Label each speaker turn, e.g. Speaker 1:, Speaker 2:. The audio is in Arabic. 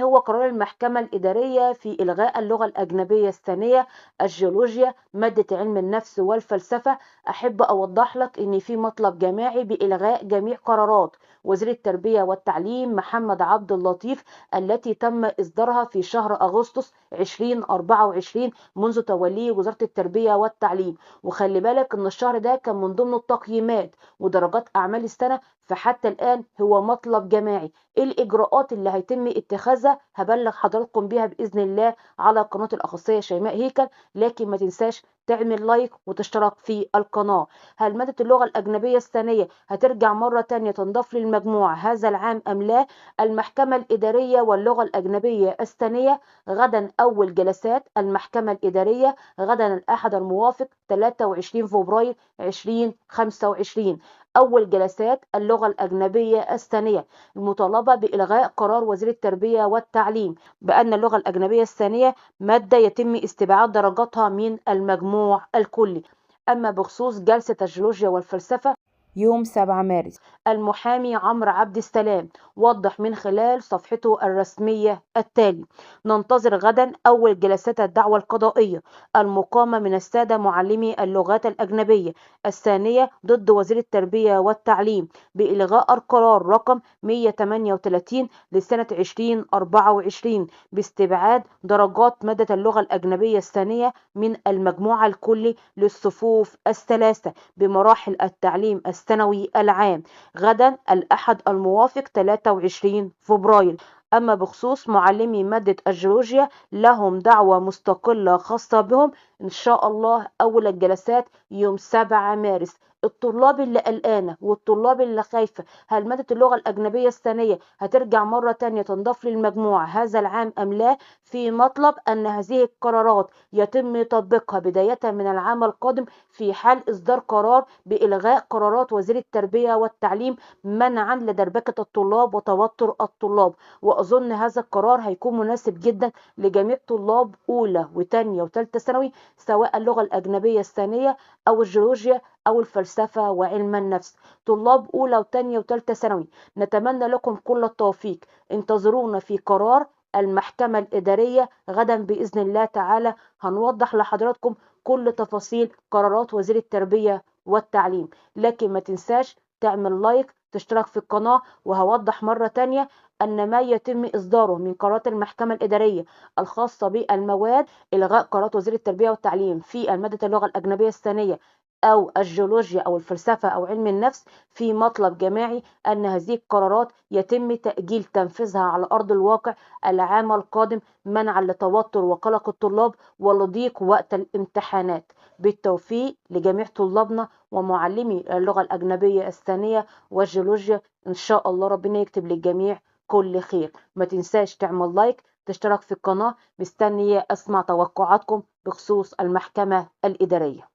Speaker 1: هو قرار المحكمة الإدارية في إلغاء اللغة الأجنبية الثانية، الجيولوجيا، مادة علم النفس والفلسفة. أحب أوضح لك إن في مطلب جماعي بإلغاء جميع قرارات وزير التربية والتعليم محمد عبد اللطيف التي تم إصدارها في شهر أغسطس 2024 منذ توليه وزارة التربية والتعليم. وخلي بالك إن الشهر ده كان من ضمن التقييمات ودرجات أعمال السنة، فحتى الآن هو مطلب جماعي. ايه الاجراءات اللي هيتم اتخاذها هبلغ حضراتكم بيها باذن الله على قناه الاخصائيه شيماء هيكل. لكن ما تنساش تعمل لايك وتشترك في القناه. هل ماده اللغه الاجنبيه الثانيه هترجع مره تانية تنضاف للمجموعه هذا العام ام لا؟ المحكمه الاداريه واللغه الاجنبيه الثانيه غدا اول جلسات المحكمه الاداريه غدا الاحد الموافق 23 فبراير 2025. اول جلسات اللغه الاجنبيه الثانيه المطالبة بإلغاء قرار وزير التربية والتعليم بأن اللغة الأجنبية الثانية مادة يتم استبعاد درجاتها من المجموع الكلي. أما بخصوص جلسة الجيولوجيا والفلسفة يوم 7 مارس، المحامي عمرو عبد السلام وضح من خلال صفحته الرسمية التالي: ننتظر غدا أول جلسات الدعوى القضائية المقامة من السادة معلمي اللغات الأجنبية الثانية ضد وزير التربية والتعليم بإلغاء القرار رقم 138 لسنة 2024 باستبعاد درجات مادة اللغة الأجنبية الثانية من المجموع الكلي للصفوف الثلاثة بمراحل التعليم الثانوي العام غدا الأحد الموافق 23 فبراير. أما بخصوص معلمي مادة الجيولوجيا لهم دعوة مستقلة خاصة بهم إن شاء الله أول الجلسات يوم 7 مارس. الطلاب اللي قلقانة والطلاب اللي خايفة هل مادة اللغة الأجنبية الثانية هترجع مرة تانية تنضاف للمجموعة هذا العام أم لا؟ في مطلب أن هذه القرارات يتم تطبيقها بداية من العام القادم في حال إصدار قرار بإلغاء قرارات وزير التربية والتعليم منعا لدربكة الطلاب وتوتر الطلاب. وأظن هذا القرار هيكون مناسب جدا لجميع طلاب أولى وتانية وتالتة ثانوي سواء اللغة الأجنبية الثانية أو الجيولوجيا أو الفلسفة وعلم النفس. طلاب أولى وتانية وتالتة ثانوي نتمنى لكم كل التوفيق. انتظرونا في قرار المحكمة الإدارية غدا بإذن الله تعالى، هنوضح لحضراتكم كل تفاصيل قرارات وزير التربية والتعليم. لكن ما تنساش تعمل لايك تشترك في القناة. وهوضح مرة تانية أن ما يتم إصداره من قرارات المحكمة الإدارية الخاصة بالمواد إلغاء قرارات وزير التربية والتعليم في مادة اللغة الأجنبية الثانية أو الجيولوجيا أو الفلسفة أو علم النفس في مطلب جماعي أن هذه القرارات يتم تأجيل تنفيذها على أرض الواقع العام القادم منعا لتوتر وقلق الطلاب ولضيق وقت الامتحانات. بالتوفيق لجميع طلابنا ومعلمي اللغة الأجنبية الثانية والجيولوجيا. إن شاء الله ربنا يكتب للجميع كل خير. ما تنساش تعمل لايك تشترك في القناة. مستنية أسمع توقعاتكم بخصوص المحكمة الإدارية.